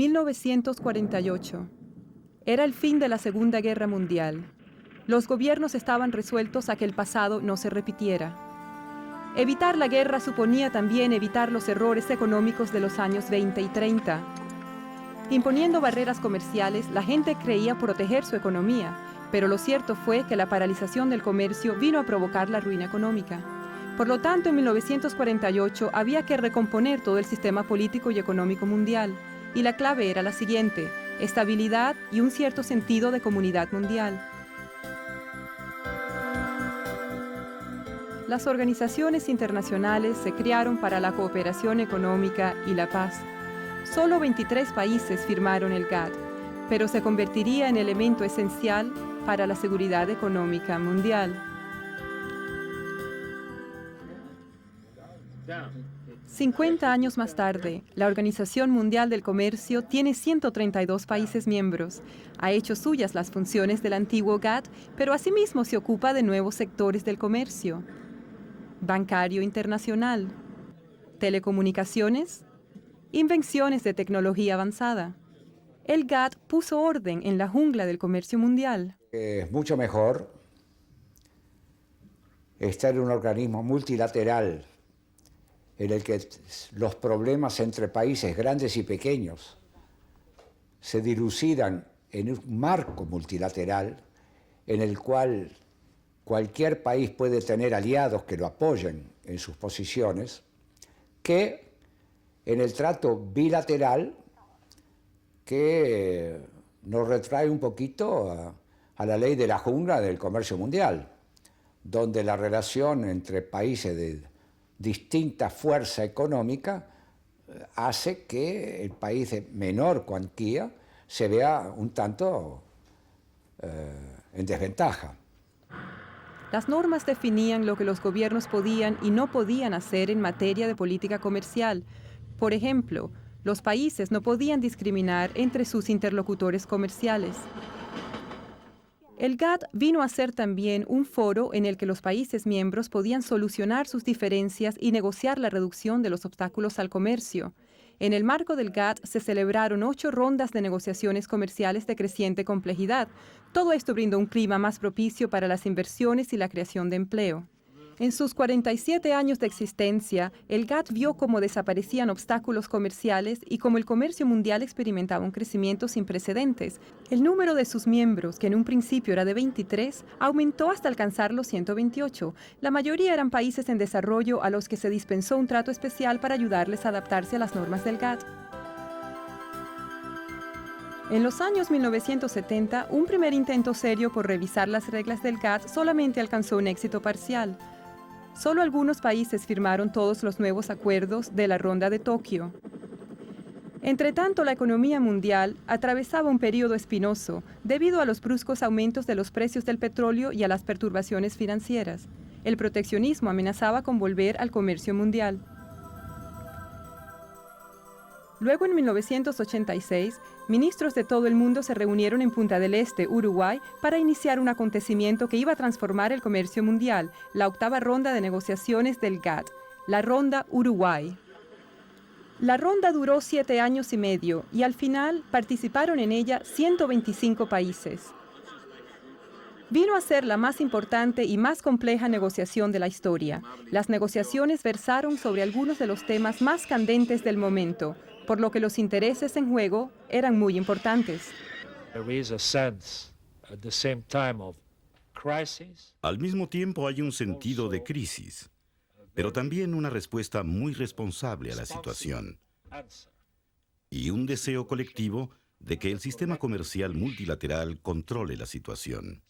1948. Era el fin de la Segunda Guerra Mundial. Los gobiernos estaban resueltos a que el pasado no se repitiera. Evitar la guerra suponía también evitar los errores económicos de los años 20 y 30. Imponiendo barreras comerciales, la gente creía proteger su economía, pero lo cierto fue que la paralización del comercio vino a provocar la ruina económica. Por lo tanto, en 1948 había que recomponer todo el sistema político y económico mundial, y la clave era la siguiente: estabilidad y un cierto sentido de comunidad mundial. Las organizaciones internacionales se crearon para la cooperación económica y la paz. Solo 23 países firmaron el GATT, pero se convertiría en elemento esencial para la seguridad económica mundial. 50 años más tarde, la Organización Mundial del Comercio tiene 132 países miembros. Ha hecho suyas las funciones del antiguo GATT, pero asimismo se ocupa de nuevos sectores del comercio: bancario internacional, telecomunicaciones, invenciones de tecnología avanzada. El GATT puso orden en la jungla del comercio mundial. Es mucho mejor estar en un organismo multilateral en el que los problemas entre países grandes y pequeños se dilucidan en un marco multilateral en el cual cualquier país puede tener aliados que lo apoyen en sus posiciones, que en el trato bilateral que nos retrae un poquito a la ley de la jungla del comercio mundial, donde la relación entre países de distinta fuerza económica hace que el país de menor cuantía se vea un tanto en desventaja. Las normas definían lo que los gobiernos podían y no podían hacer en materia de política comercial. Por ejemplo, los países no podían discriminar entre sus interlocutores comerciales. El GATT vino a ser también un foro en el que los países miembros podían solucionar sus diferencias y negociar la reducción de los obstáculos al comercio. En el marco del GATT se celebraron 8 rondas de negociaciones comerciales de creciente complejidad. Todo esto brindó un clima más propicio para las inversiones y la creación de empleo. En sus 47 años de existencia, el GATT vio cómo desaparecían obstáculos comerciales y cómo el comercio mundial experimentaba un crecimiento sin precedentes. El número de sus miembros, que en un principio era de 23, aumentó hasta alcanzar los 128. La mayoría eran países en desarrollo a los que se dispensó un trato especial para ayudarles a adaptarse a las normas del GATT. En los años 1970, un primer intento serio por revisar las reglas del GATT solamente alcanzó un éxito parcial. Solo algunos países firmaron todos los nuevos acuerdos de la Ronda de Tokio. Entretanto, la economía mundial atravesaba un periodo espinoso debido a los bruscos aumentos de los precios del petróleo y a las perturbaciones financieras. El proteccionismo amenazaba con volver al comercio mundial. Luego, en 1986, ministros de todo el mundo se reunieron en Punta del Este, Uruguay, para iniciar un acontecimiento que iba a transformar el comercio mundial, la 8ª ronda de negociaciones del GATT, la Ronda Uruguay. La ronda duró 7 años y medio y al final participaron en ella 125 países. Vino a ser la más importante y más compleja negociación de la historia. Las negociaciones versaron sobre algunos de los temas más candentes del momento, por lo que los intereses en juego eran muy importantes. Al mismo tiempo hay un sentido de crisis, pero también una respuesta muy responsable a la situación y un deseo colectivo de que el sistema comercial multilateral controle la situación.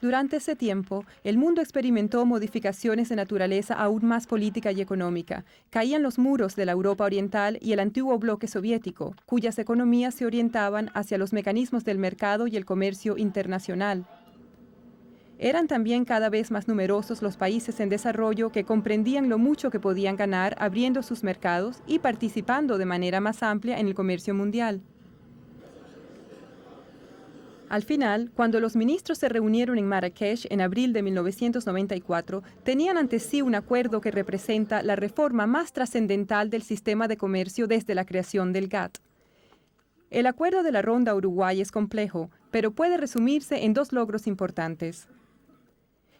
Durante ese tiempo, el mundo experimentó modificaciones de naturaleza aún más política y económica. Caían los muros de la Europa Oriental y el antiguo bloque soviético, cuyas economías se orientaban hacia los mecanismos del mercado y el comercio internacional. Eran también cada vez más numerosos los países en desarrollo que comprendían lo mucho que podían ganar abriendo sus mercados y participando de manera más amplia en el comercio mundial. Al final, cuando los ministros se reunieron en Marrakech en abril de 1994, tenían ante sí un acuerdo que representa la reforma más trascendental del sistema de comercio desde la creación del GATT. El acuerdo de la Ronda Uruguay es complejo, pero puede resumirse en dos logros importantes.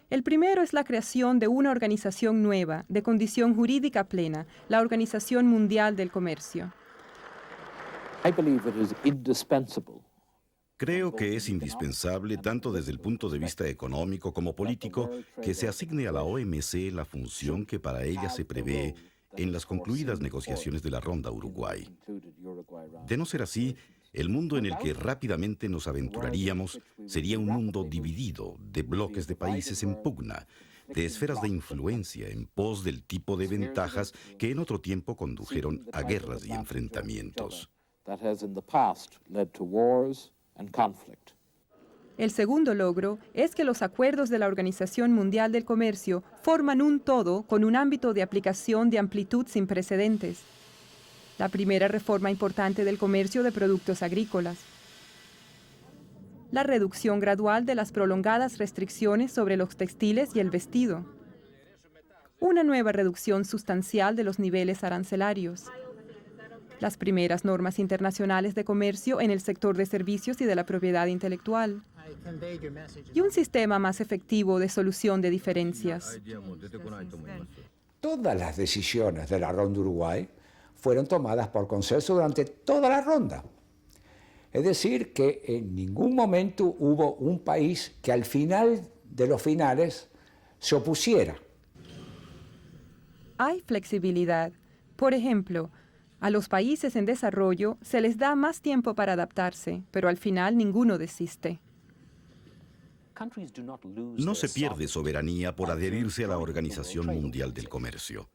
El primero es la creación de una organización nueva, de condición jurídica plena, la Organización Mundial del Comercio. Creo que es indispensable, tanto desde el punto de vista económico como político, que se asigne a la OMC la función que para ella se prevé en las concluidas negociaciones de la Ronda Uruguay. De no ser así, el mundo en el que rápidamente nos aventuraríamos sería un mundo dividido, de bloques de países en pugna, de esferas de influencia en pos del tipo de ventajas que en otro tiempo condujeron a guerras y enfrentamientos. El segundo logro es que los acuerdos de la Organización Mundial del Comercio forman un todo con un ámbito de aplicación de amplitud sin precedentes. La primera reforma importante del comercio de productos agrícolas. La reducción gradual de las prolongadas restricciones sobre los textiles y el vestido. Una nueva reducción sustancial de los niveles arancelarios. Las primeras normas internacionales de comercio en el sector de servicios y de la propiedad intelectual. Y un sistema más efectivo de solución de diferencias. Todas las decisiones de la Ronda Uruguay fueron tomadas por consenso durante toda la ronda. Es decir, que en ningún momento hubo un país que al final de los finales se opusiera. Hay flexibilidad. Por ejemplo, a los países en desarrollo se les da más tiempo para adaptarse, pero al final ninguno desiste. No se pierde soberanía por adherirse a la Organización Mundial del Comercio.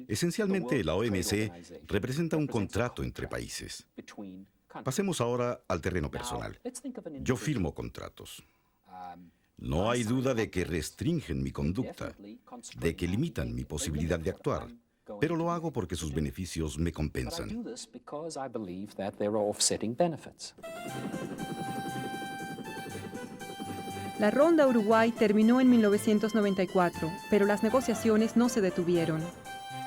Esencialmente, la OMC representa un contrato entre países. Pasemos ahora al terreno personal. Yo firmo contratos. No hay duda de que restringen mi conducta, de que limitan mi posibilidad de actuar, pero lo hago porque sus beneficios me compensan. La Ronda Uruguay terminó en 1994, pero las negociaciones no se detuvieron.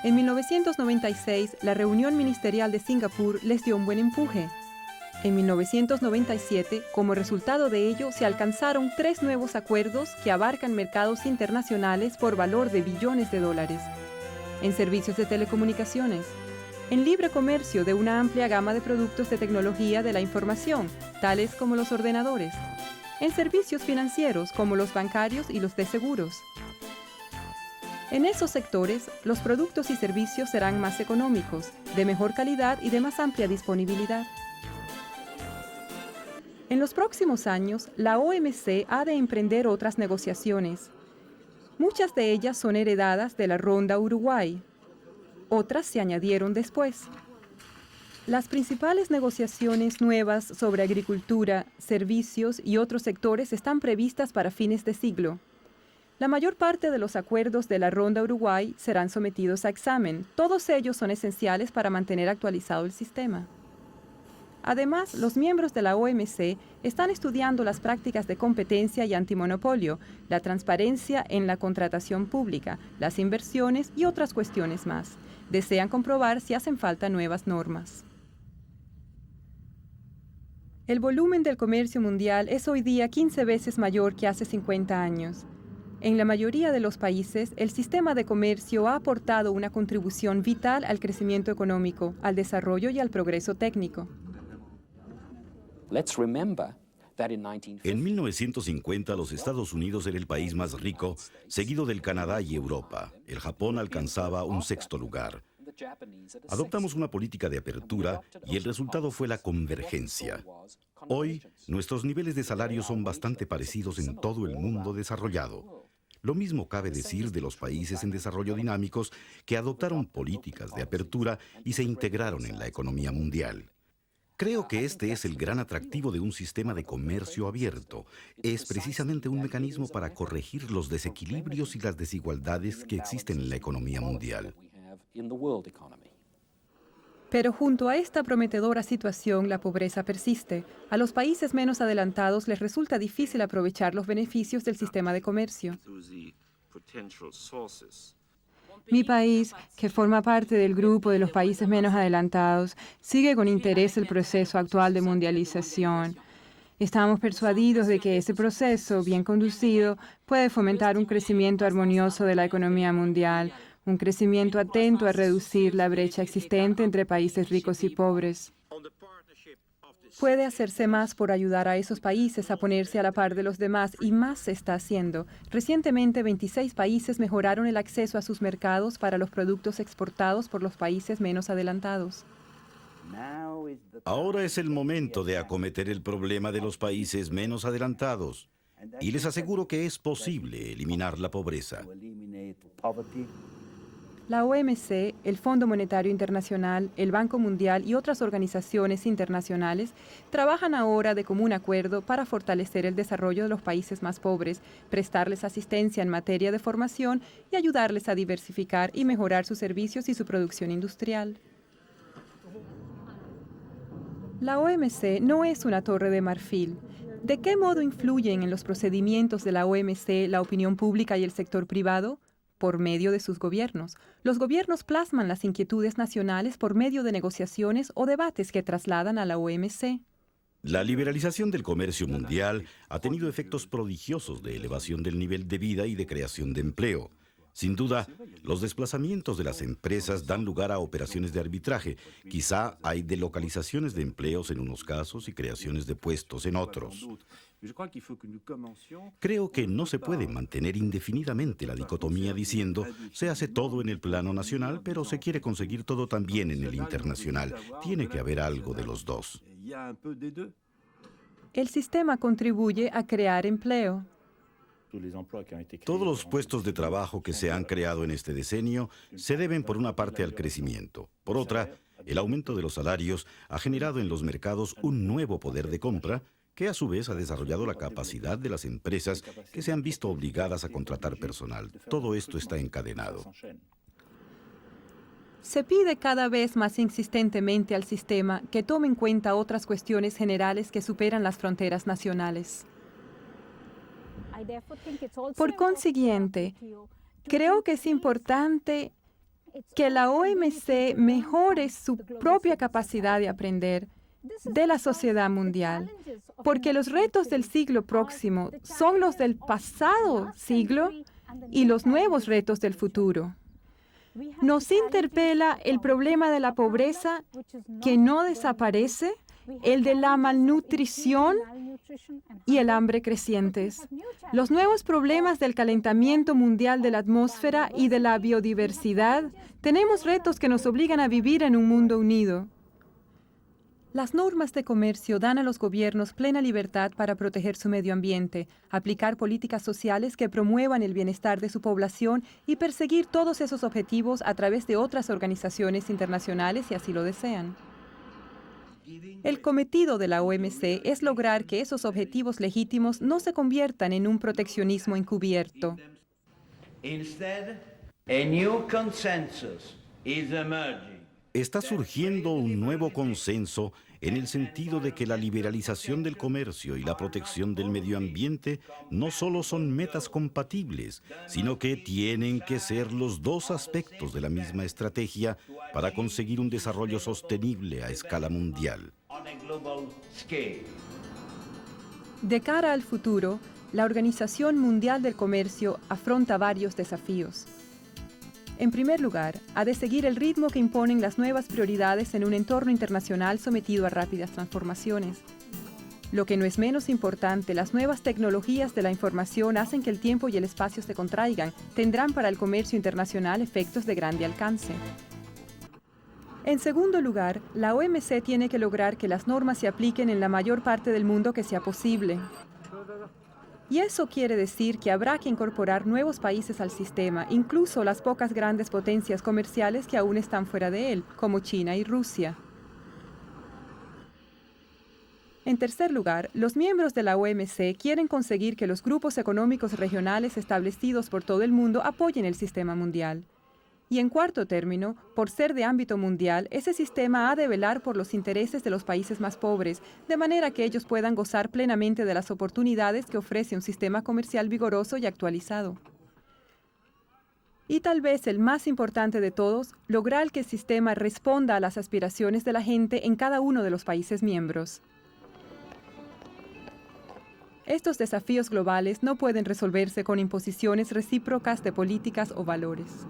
En 1996, la reunión ministerial de Singapur les dio un buen empuje. En 1997, como resultado de ello, se alcanzaron 3 nuevos acuerdos que abarcan mercados internacionales por valor de billones de dólares. En servicios de telecomunicaciones, en libre comercio de una amplia gama de productos de tecnología de la información, tales como los ordenadores, en servicios financieros como los bancarios y los de seguros. En esos sectores, los productos y servicios serán más económicos, de mejor calidad y de más amplia disponibilidad. En los próximos años, la OMC ha de emprender otras negociaciones. Muchas de ellas son heredadas de la Ronda Uruguay. Otras se añadieron después. Las principales negociaciones nuevas sobre agricultura, servicios y otros sectores están previstas para fines de siglo. La mayor parte de los acuerdos de la Ronda Uruguay serán sometidos a examen. Todos ellos son esenciales para mantener actualizado el sistema. Además, los miembros de la OMC están estudiando las prácticas de competencia y antimonopolio, la transparencia en la contratación pública, las inversiones y otras cuestiones más. Desean comprobar si hacen falta nuevas normas. El volumen del comercio mundial es hoy día 15 veces mayor que hace 50 años. En la mayoría de los países, el sistema de comercio ha aportado una contribución vital al crecimiento económico, al desarrollo y al progreso técnico. En 1950, los Estados Unidos era el país más rico, seguido del Canadá y Europa. El Japón alcanzaba un 6º lugar. Adoptamos una política de apertura y el resultado fue la convergencia. Hoy, nuestros niveles de salario son bastante parecidos en todo el mundo desarrollado. Lo mismo cabe decir de los países en desarrollo dinámicos que adoptaron políticas de apertura y se integraron en la economía mundial. Creo que este es el gran atractivo de un sistema de comercio abierto. Es precisamente un mecanismo para corregir los desequilibrios y las desigualdades que existen en la economía mundial. Pero junto a esta prometedora situación, la pobreza persiste. A los países menos adelantados les resulta difícil aprovechar los beneficios del sistema de comercio. Mi país, que forma parte del grupo de los países menos adelantados, sigue con interés el proceso actual de mundialización. Estamos persuadidos de que ese proceso, bien conducido, puede fomentar un crecimiento armonioso de la economía mundial, un crecimiento atento a reducir la brecha existente entre países ricos y pobres. Puede hacerse más por ayudar a esos países a ponerse a la par de los demás y más se está haciendo. Recientemente, 26 países mejoraron el acceso a sus mercados para los productos exportados por los países menos adelantados. Ahora es el momento de acometer el problema de los países menos adelantados. Y les aseguro que es posible eliminar la pobreza. La OMC, el Fondo Monetario Internacional, el Banco Mundial y otras organizaciones internacionales trabajan ahora de común acuerdo para fortalecer el desarrollo de los países más pobres, prestarles asistencia en materia de formación y ayudarles a diversificar y mejorar sus servicios y su producción industrial. La OMC no es una torre de marfil. ¿De qué modo influyen en los procedimientos de la OMC la opinión pública y el sector privado? Por medio de sus gobiernos. Los gobiernos plasman las inquietudes nacionales por medio de negociaciones o debates que trasladan a la OMC. La liberalización del comercio mundial ha tenido efectos prodigiosos de elevación del nivel de vida y de creación de empleo. Sin duda, los desplazamientos de las empresas dan lugar a operaciones de arbitraje. Quizá hay delocalizaciones de empleos en unos casos y creaciones de puestos en otros. Creo que no se puede mantener indefinidamente la dicotomía diciendo se hace todo en el plano nacional, pero se quiere conseguir todo también en el internacional. Tiene que haber algo de los dos. El sistema contribuye a crear empleo. Todos los puestos de trabajo que se han creado en este decenio se deben por una parte al crecimiento. Por otra, el aumento de los salarios ha generado en los mercados un nuevo poder de compra que a su vez ha desarrollado la capacidad de las empresas que se han visto obligadas a contratar personal. Todo esto está encadenado. Se pide cada vez más insistentemente al sistema que tome en cuenta otras cuestiones generales que superan las fronteras nacionales. Por consiguiente, creo que es importante que la OMC mejore su propia capacidad de aprender de la sociedad mundial, porque los retos del siglo próximo son los del pasado siglo y los nuevos retos del futuro. Nos interpela el problema de la pobreza que no desaparece, el de la malnutrición y el hambre crecientes, los nuevos problemas del calentamiento mundial de la atmósfera y de la biodiversidad. Tenemos retos que nos obligan a vivir en un mundo unido. Las normas de comercio dan a los gobiernos plena libertad para proteger su medio ambiente, aplicar políticas sociales que promuevan el bienestar de su población y perseguir todos esos objetivos a través de otras organizaciones internacionales si así lo desean. El cometido de la OMC es lograr que esos objetivos legítimos no se conviertan en un proteccionismo encubierto. Está surgiendo un nuevo consenso en el sentido de que la liberalización del comercio y la protección del medio ambiente no solo son metas compatibles, sino que tienen que ser los dos aspectos de la misma estrategia para conseguir un desarrollo sostenible a escala mundial. De cara al futuro, la Organización Mundial del Comercio afronta varios desafíos. En primer lugar, ha de seguir el ritmo que imponen las nuevas prioridades en un entorno internacional sometido a rápidas transformaciones. Lo que no es menos importante, las nuevas tecnologías de la información hacen que el tiempo y el espacio se contraigan, tendrán para el comercio internacional efectos de grande alcance. En segundo lugar, la OMC tiene que lograr que las normas se apliquen en la mayor parte del mundo que sea posible. Y eso quiere decir que habrá que incorporar nuevos países al sistema, incluso las pocas grandes potencias comerciales que aún están fuera de él, como China y Rusia. En tercer lugar, los miembros de la OMC quieren conseguir que los grupos económicos regionales establecidos por todo el mundo apoyen el sistema mundial. Y en cuarto término, por ser de ámbito mundial, ese sistema ha de velar por los intereses de los países más pobres, de manera que ellos puedan gozar plenamente de las oportunidades que ofrece un sistema comercial vigoroso y actualizado. Y tal vez el más importante de todos, lograr que el sistema responda a las aspiraciones de la gente en cada uno de los países miembros. Estos desafíos globales no pueden resolverse con imposiciones recíprocas de políticas o valores.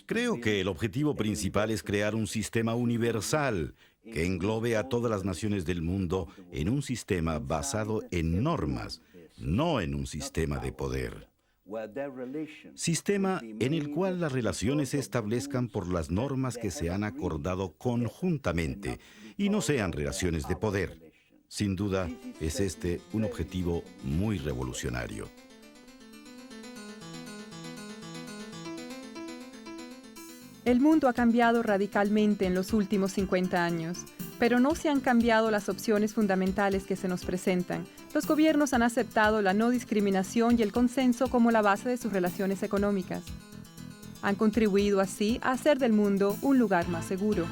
Creo que el objetivo principal es crear un sistema universal que englobe a todas las naciones del mundo en un sistema basado en normas, no en un sistema de poder. Sistema en el cual las relaciones se establezcan por las normas que se han acordado conjuntamente y no sean relaciones de poder. Sin duda, es este un objetivo muy revolucionario. El mundo ha cambiado radicalmente en los últimos 50 años, pero no se han cambiado las opciones fundamentales que se nos presentan. Los gobiernos han aceptado la no discriminación y el consenso como la base de sus relaciones económicas. Han contribuido así a hacer del mundo un lugar más seguro.